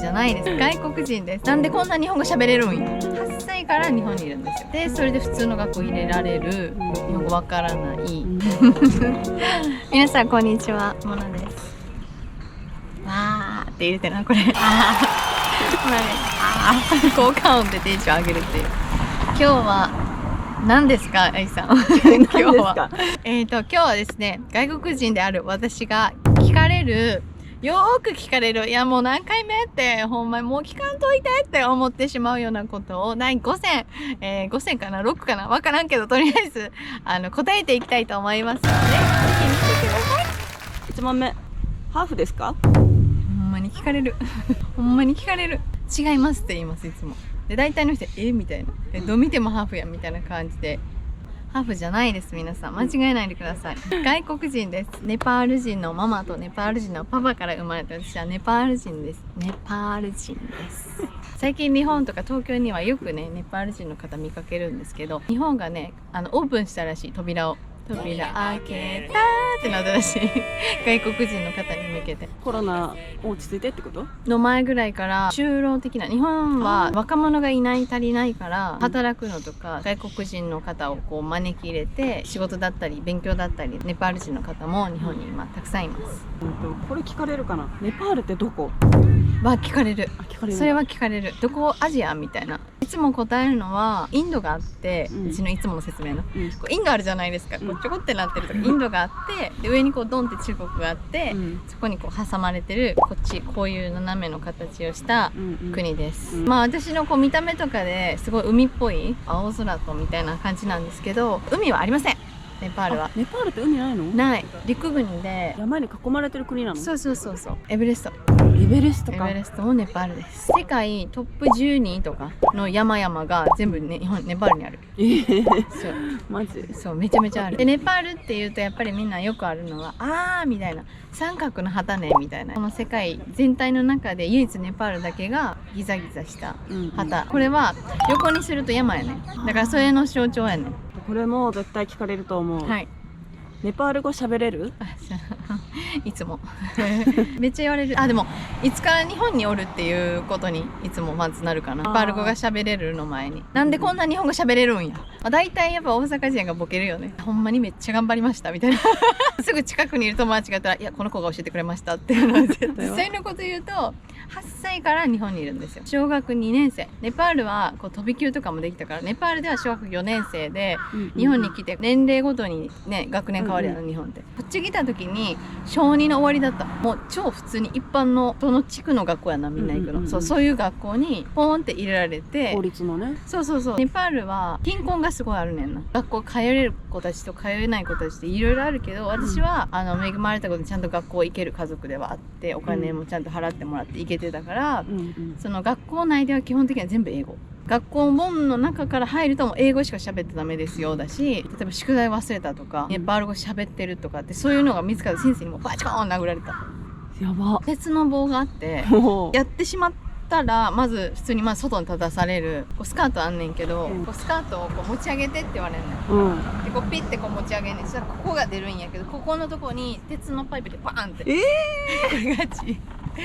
じゃないです。外国人です。なんでこんな日本語喋れるんよ。8歳から日本にいるんですよ。でそれで普通の学校入れられる。日本語わからない。皆さんこんにちは、モナです。わーって入れてな、これ。これね、効果音でテンション上げるっていう。今日は何ですか、あいさん。今日は今日はですね、外国人である私が聞かれる、よーく聞かれる、いやもう何回目ってほんまにもう聞かんといてって思ってしまうようなことを第5選、5選かな6かなわからんけど、とりあえず答えていきたいと思いますので、ぜひ見てください。1問目、ハーフですか？ほんまに聞かれる。ほんまに聞かれる。違いますって言います、いつも。で大体の人みたいな、どう見てもハーフやみたいな感じで、ハーフじゃないです。皆さん間違えないでください。外国人です。ネパール人のママとネパール人のパパから生まれた私はネパール人です。ネパール人です。最近日本とか東京にはよくね、ネパール人の方見かけるんですけど、日本がねオープンしたらしい。扉開けたーってなったらしい。外国人の方に向けて。コロナ落ち着いてってことの前ぐらいから就労的な、日本は若者が足りないから働くのとか、外国人の方をこう招き入れて仕事だったり勉強だったり、ネパール人の方も日本に今たくさんいます。これ聞かれるかな。ネパールってどこは聞かれる。聞かれる。それは聞かれる。どこ？アジアみたいな。いつも答えるのはインドがあって、うちのいつもの説明の、こうインドあるじゃないですか。こうちょこってなってるとか、インドがあってで上にこうドンって中国があって、そこにこう挟まれてるこっち、こういう斜めの形をした国です。まあ私のこう見た目とかですごい海っぽい青空とみたいな感じなんですけど、海はありません。ネパールは。ネパールって海ないの？ない。陸国で山に囲まれてる国なの？そう。エベレスト。エベレストか。エベレストもネパールです。世界トップ12とかの山々が全部ね、ネパールにある。そう。マジ？そう、めちゃめちゃある。でネパールっていうとやっぱりみんなよくあるのはみたいな、三角の旗ねみたいな。この世界全体の中で唯一ネパールだけがギザギザした旗。これは横にすると山やね。だからそれの象徴やね。これも絶対聞かれると思う。はい。ネパール語喋れる？いつもめっちゃ言われる。でもいつから日本におるっていうことにいつもまずなるかな。ネパール語が喋れるの前に、なんでこんな日本語喋れるんや。だいたいやっぱ大阪人がボケるよね。ほんまにめっちゃ頑張りましたみたいな。すぐ近くにいる友達がいたら、いやこの子が教えてくれましたっていうのは絶対。実際のこと言うと8歳から日本にいるんですよ。小学2年生。ネパールはこう飛び級とかもできたから、ネパールでは小学4年生で日本に来て、年齢ごとにね学年変わるやろ、日本って。こっち来た時に小2の終わりだった。もう超普通に一般のその地区の学校やな、みんな行くの。そういう学校にポーンって入れられて、公立のね。そう。ネパールは貧困がすごいあるねんな。学校通える子たちと通えない子たちっていろいろあるけど、私は恵まれたことでちゃんと学校行ける家族ではあって、お金もちゃんと払ってもらって行けてたから、その学校内では基本的には全部英語。学校門の中から入るともう英語しか喋ってダメですよだし、例えば宿題忘れたとかネパール語喋ってるとかって、そういうのが見つかって先生にもうバチコーン殴られた。やば。鉄の棒があってやってしまったら、まず普通に外に立たされる。こうスカートあんねんけど、こうスカートをこう持ち上げてって言われるのよ。でこうピッてこう持ち上げんねん。そしたらここが出るんやけど、ここのとこに鉄のパイプでパーンって。これガチ。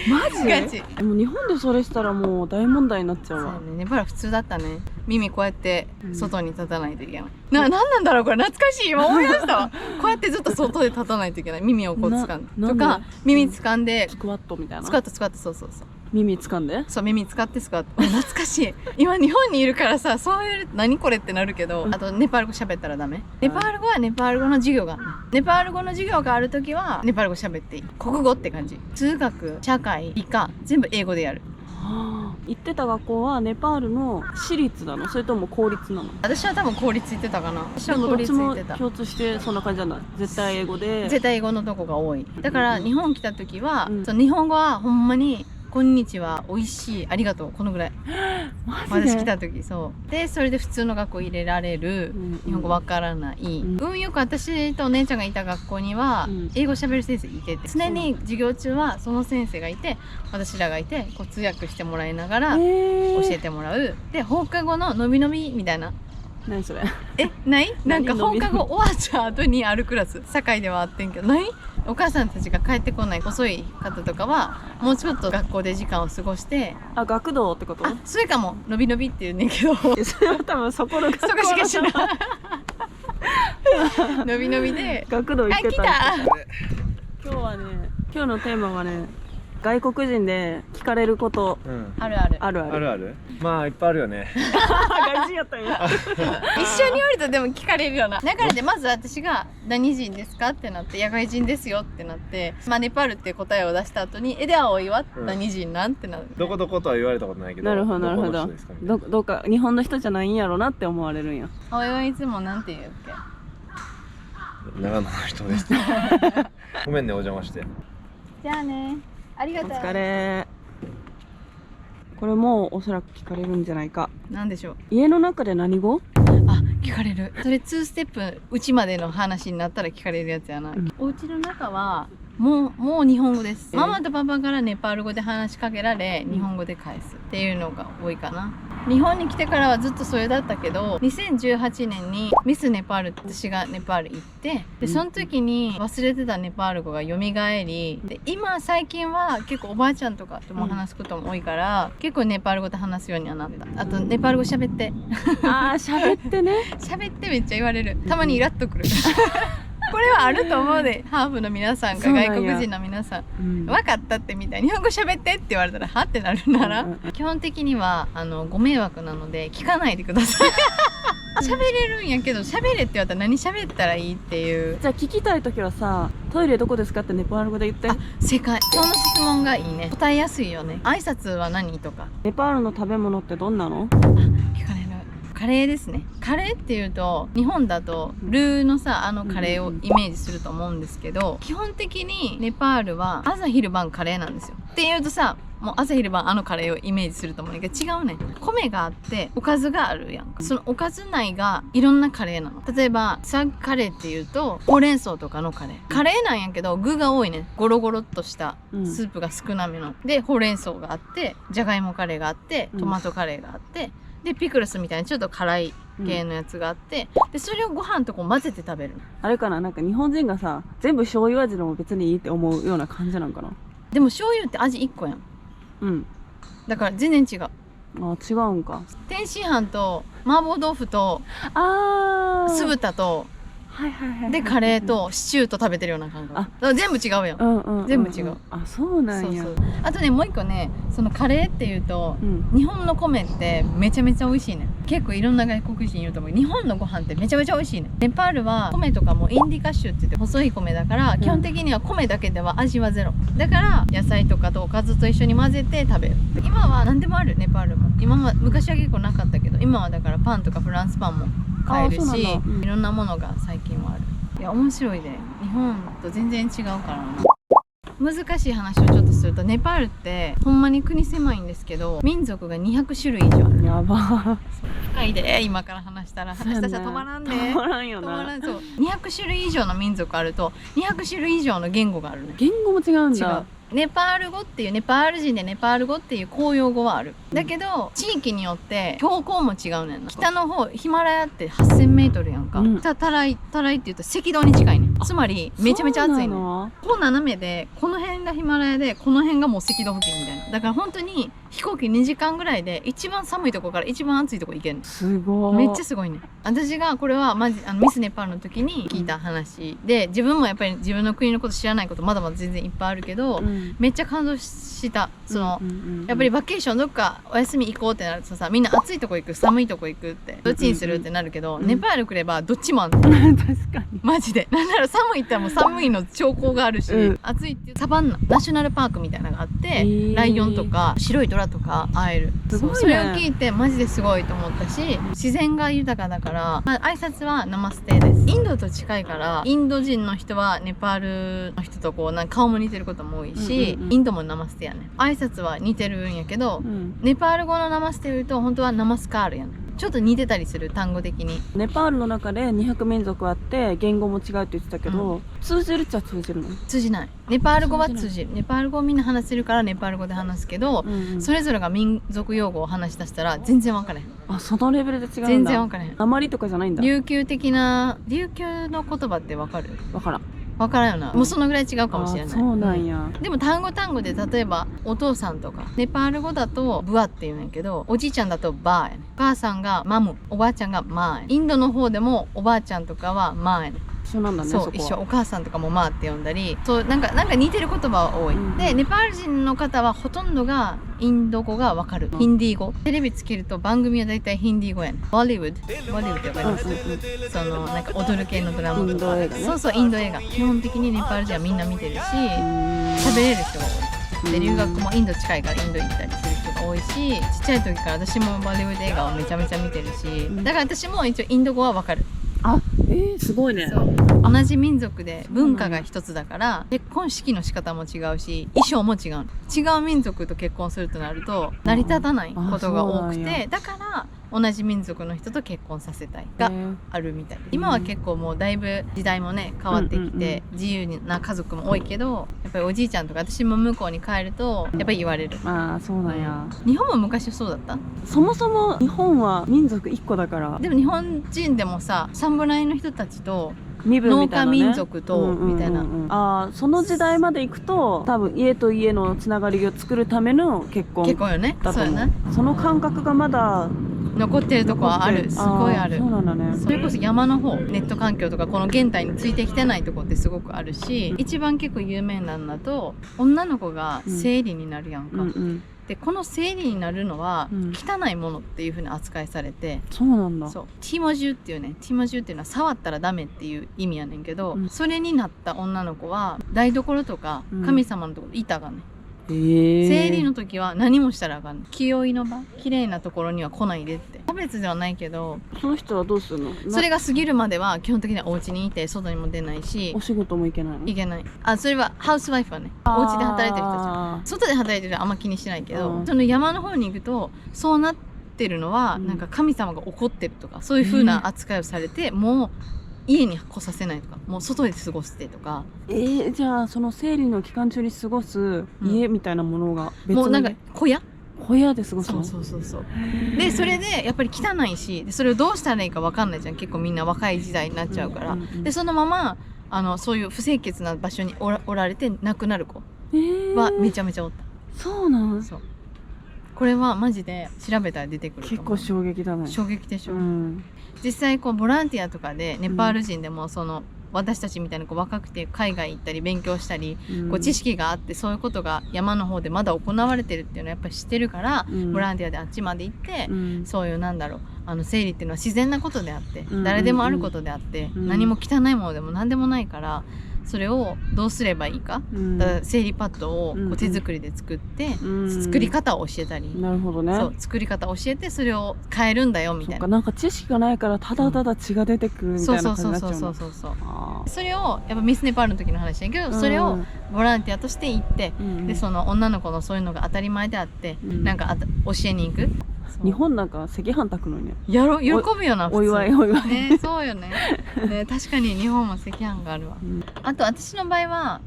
マジ？ガチ。でも日本でそれしたらもう大問題になっちゃうわ。そうね、ネパール普通だったね。耳こうやって外に立たないといけない。なんなんだろうこれ、懐かしい。今思い出したわ。こうやってずっと外で立たないといけない。耳をこう掴んでとか、耳掴んでスクワットみたいな。スクワット、そう。耳掴んで？そう、耳使ってスクワット。懐かしい。今日本にいるからさ、そういう何これってなるけど、あとネパール語喋ったらダメ。ネパール語はネパール語の授業がある。ネパール語の授業があるときはネパール語喋っていい。国語って感じ。通学、社会、理科全部英語でやる。行ってた学校はネパールの私立なの？それとも公立なの？私は多分公立行ってたかな。私はでも公立行ってた。どっちも共通してそんな感じなんだ。絶対英語で。絶対英語のとこが多い。だから日本来た時は、その日本語はほんまにこんにちは、おいしい、ありがとう、このぐらい。マジで？私来た時そうで、それで普通の学校入れられる。日本語わからない。運よく私とお姉ちゃんがいた学校には英語喋る先生いてて、常に授業中はその先生がいて、私らがいて、こう通訳してもらいながら教えてもらう。で放課後ののびのびみたいな何それ。ないなんか放何課後終わった後にあるクラス堺ではあってんけど、ないお母さんたちが帰ってこない遅い方とかはもうちょっと学校で時間を過ごして、あ、学童ってこと？あ、それかものびのびって言うねんけどいやそれは多分そこの学校そこしか知らのないのびのびで学童行ってた。あ、今日はね、今日のテーマはね、外国人で聞かれることうんあるあるあるある。あるある。まあいっぱいあるよね。外人やったんや。一緒におるとでも聞かれるよな。流れでまず私が何人ですかってなって、野外人ですよってなって、まあネパールっていう答えを出した後に、ではおいは何人なんってなる。どことことは言われたことないけど。なるほどなるほどこの人ですかみたいな。どっか日本の人じゃないんやろなって思われるんや。おいはいつもなんて言うっけ？長野の人です。ごめんねお邪魔して。じゃあね。ありがとう。お疲れ。これもおそらく聞かれるんじゃないか。なんでしょう。家の中で何語？あ、聞かれる。それ2ステップうちまでの話になったら聞かれるやつやな。お家の中はもう日本語です。ママとパパからネパール語で話しかけられ、日本語で返すっていうのが多いかな。日本に来てからはずっとそれだったけど、2018年にミスネパールって私がネパール行って、でその時に忘れてたネパール語が蘇り、で今最近は結構おばあちゃんとかとも話すことも多いから、結構ネパール語で話すようにはなった。あとネパール語喋ってああ、喋ってね。喋ってめっちゃ言われる。たまにイラッとくるこれはあると思うで、ハーフの皆さんかそうなんや外国人の皆さん、うん分かったってみたいに日本語喋ってって言われたらはってなるなら、基本的にはご迷惑なので聞かないでください喋れるんやけど、喋れって言われたら何喋ったらいいっていう。じゃあ聞きたいときはさ、トイレどこですかってネパール語で言って。あ、正解。その質問がいいね。答えやすいよね。挨拶は何とかネパールの食べ物ってどんなの？聞かれる。カレーですね。カレーっていうと日本だとルーのさカレーをイメージすると思うんですけど、基本的にネパールは朝昼晩カレーなんですよ。っていうとさ、もう朝昼晩カレーをイメージすると思うんだけど、違うね。米があっておかずがあるやんか。そのおかず内がいろんなカレーなの。例えばサグカレーっていうとほうれん草とかのカレー。カレーなんやけど具が多いね。ゴロゴロっとしたスープが少なめの。でほうれん草があって、じゃがいもカレーがあって、トマトカレーがあって、でピクルスみたいなちょっと辛い系のやつがあって、でそれをご飯とこう混ぜて食べるの。あれかな、なんか日本人がさ、全部醤油味でも別にいいって思うような感じなんかな。でも醤油って味1個やん。うん。だから全然違う。あ、違うんか。天津飯と麻婆豆腐とあー。酢豚とはいはいはいはい。でカレーとシチューと食べてるような感覚。あだから全部違うやん。うんうんうんうん。全部違う。あ、そうなんや。そうそう。あとね、もう一個ね、そのカレーっていうと、うん。日本の米ってめちゃめちゃ美味しいね。結構いろんな外国人いると思う。日本のご飯ってめちゃめちゃ美味しいね。ネパールは米とかもインディカッシュって言って細い米だから、基本的には米だけでは味はゼロ。だから野菜とかとおかずと一緒に混ぜて食べる。今は何でもある、ネパールも。昔は結構なかったけど、今はだからパンとかフランスパンも買えるし、あそうなんだうんいろんなものが最近はある。いや面白いで、日本と全然違うからな。難しい話をちょっとすると、ネパールってほんまに国狭いんですけど、民族が200種類以上ある。やば。深いで、今から話したら話したら止まらんで、止まらんよ止まら。なんそう、200種類以上の民族あると200種類以上の言語があるね。言語も違うん違だう。。ネパール語っていう、ネパール人でネパール語っていう公用語はある。だけど地域によって標高も違うねんな。北の方ヒマラヤって8000メートルやんか。タライって言うと赤道に近いねん。つまりめちゃめちゃ暑いねん。こう斜めで、この辺がヒマラヤで、この辺がもう赤道付近みたいな。だから本当に飛行機2時間ぐらいで一番寒いとこから一番暑いとこ行けんの。すごい。めっちゃすごいね。私がこれはマジミスネパールの時に聞いた話で、自分もやっぱり自分の国のこと知らないことまだまだ全然いっぱいあるけど、めっちゃ感動した。その、やっぱりバケーションどっかお休み行こうってなるとさ、みんな暑いとこ行く寒いとこ行くってどっちにするってなるけど、ネパール来ればどっちもあんの。確かに。マジで。なんなら寒いってもう寒いの兆候があるし、暑いっていうサバンナナショナルパークみたいなのがあって、ライオンとか白い虎とか会える。すごいね。それを聞いてマジですごいと思ったし、自然が豊かだから、挨拶はナマステです。インドと近いから、インド人の人はネパールの人とこうなんか顔も似てることも多いし、インドもナマステやね。挨拶は似てるんやけど、ネパール語のナマステ言うと本当はナマスカールやね。ちょっと似てたりする単語的に。ネパールの中で200民族あって言語も違うって言ってたけど、通じるっちゃ通じるの？通じない。ネパール語は通じる。ネパール語をみんな話せるからネパール語で話すけど、それぞれが民族用語を話し出したら全然分からへん。あ、そのレベルで違うんだ。全然分からへん。訛りとかじゃないんだ。琉球の言葉って分かる？わからん。分からんよな。もうそのぐらい違うかもしれない。そうなんや。でも単語で例えばお父さんとかネパール語だとブアって言うねんけど、おじいちゃんだとバーやねん。お母さんがマム、おばあちゃんがマーやねん。インドの方でもおばあちゃんとかはマーやねん。一緒なんだね。そう、一緒。お母さんとかもマーって呼んだり、そうなんか似てる言葉は多い、でネパール人の方はほとんどがインド語がわかる、ヒンディー語。テレビつけると番組はだいたいヒンディー語やねん。ボリウッドってわかります？そのなんか踊る系のドラマとか、インド映画ね。そうそう、インド映画基本的にネパール人はみんな見てるし、喋れる人が多い。で留学もインド近いからインド行ったりする人が多いし、ちっちゃい時から私もボリウッド映画をめちゃめちゃ見てるし、だから私も一応インド語はわかる。あ、すごいね。そう、同じ民族で文化が一つだから結婚式の仕方も違うし衣装も違う。違う民族と結婚するとなると成り立たないことが多くて、だから同じ民族の人と結婚させたいがあるみたい。今は結構もうだいぶ時代もね変わってきて自由な家族も多いけど、やっぱりおじいちゃんとか私も向こうに帰るとやっぱり言われる。ああ、そうなんや。日本も昔そうだった？そもそも日本は民族一個だから。でも日本人でもさ、侍の人たちと身分みたいなね、農家民族とみたいな、ああ、その時代まで行くと多分家と家のつながりを作るための結婚よね。だと思う。そうやね。その感覚がまだ残ってるとこはある。すごいある。そうなんだね。それこそ山の方、ネット環境とかこの現代についてきてないとこってすごくあるし、一番結構有名なのだと女の子が生理になるやんか、でこの生理になるのは汚いものっていう風に扱いされて、そうなんだ。そう、ティモジュっていうね、ティモジュっていうのは触ったらダメっていう意味やねんけど、それになった女の子は台所とか神様のところ板がね、生理の時は何もしたらあかんねん。清いの場、綺麗なところには来ないでって。差別ではないけど、その人はどうするの？それが過ぎるまでは基本的にはお家にいて外にも出ないし、お仕事も行けないの？いけない。あ、それはハウスワイフはね、お家で働いてる人たち、外で働いてる人はあんま気にしてないけど、その山の方に行くとそうなってるのは、なんか神様が怒ってるとかそういう風な扱いをされて、もう家に来させないとか、もう外で過ごしてとか。じゃあその生理の期間中に過ごす家みたいなものが別に、もうなんか小屋で過ごすの？そうで、それでやっぱり汚いし、でそれをどうしたらいいか分かんないじゃん。結構みんな若い時代になっちゃうから、でそのままそういう不清潔な場所におられて亡くなる子はめちゃめちゃおった。そうなん？そう、これはマジで調べたら出てくると思う。結構衝撃だね。衝撃でしょ、実際こうボランティアとかでネパール人でもその、私たちみたいなこう若くて海外行ったり勉強したり、こう知識があってそういうことが山の方でまだ行われてるっていうのはやっぱり知ってるから、ボランティアであっちまで行って、そういう生理っていうのは自然なことであって、誰でもあることであって、何も汚いものでも何でもないから、それをどうすればいいか、だから生理パッドをこう手作りで作って、作り方を教えたり、なるほどね。そう、作り方を教えてそれを変えるんだよみたいな。なんか知識がないからただただ血が出てくるみたいな感じになっちゃうの。そうそれをやっぱミスネパールの時の話だけど、それをボランティアとして行って、でその女の子のそういうのが当たり前であって、なんか教えに行く。日本なんか赤飯炊くのにね、喜ぶよな、普通。お祝いね、そうよね。確かに日本も赤飯があるわ。あと私の場合は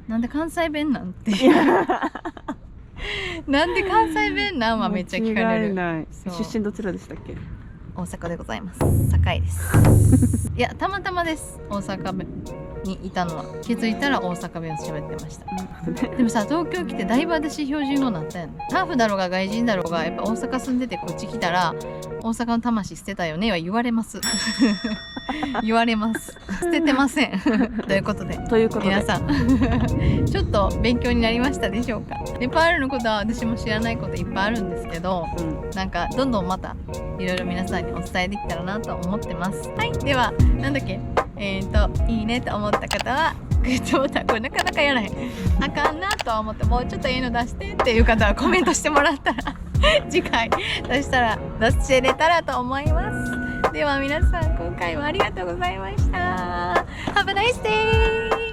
なんで関西弁なんてなんで関西弁なんはめっちゃ聞かれる。出身どちらでしたっけ？大阪でございます。堺です。いや、たまたまです。大阪にいたのは。気づいたら大阪弁を喋ってました。でもさ、東京来てだいぶ私標準語になったやん。ハーフだろうが外人だろうが、やっぱ大阪住んでてこっち来たら大阪の魂捨てたよねは言われます言われます。捨ててませんということで皆さんちょっと勉強になりましたでしょうか。ネパールのことは私も知らないこといっぱいあるんですけど、なんかどんどんまたいろいろ皆さんにお伝えできたらなと思ってます。はい、ではなんだっけ、いいねと思った方はグッドボタン、これなかなかやらへん、あかんなとは思って、もうちょっといいの出してっていう方はコメントしてもらったら次回出せれたらと思います。では皆さん、今回もありがとうございました。Have a nice day!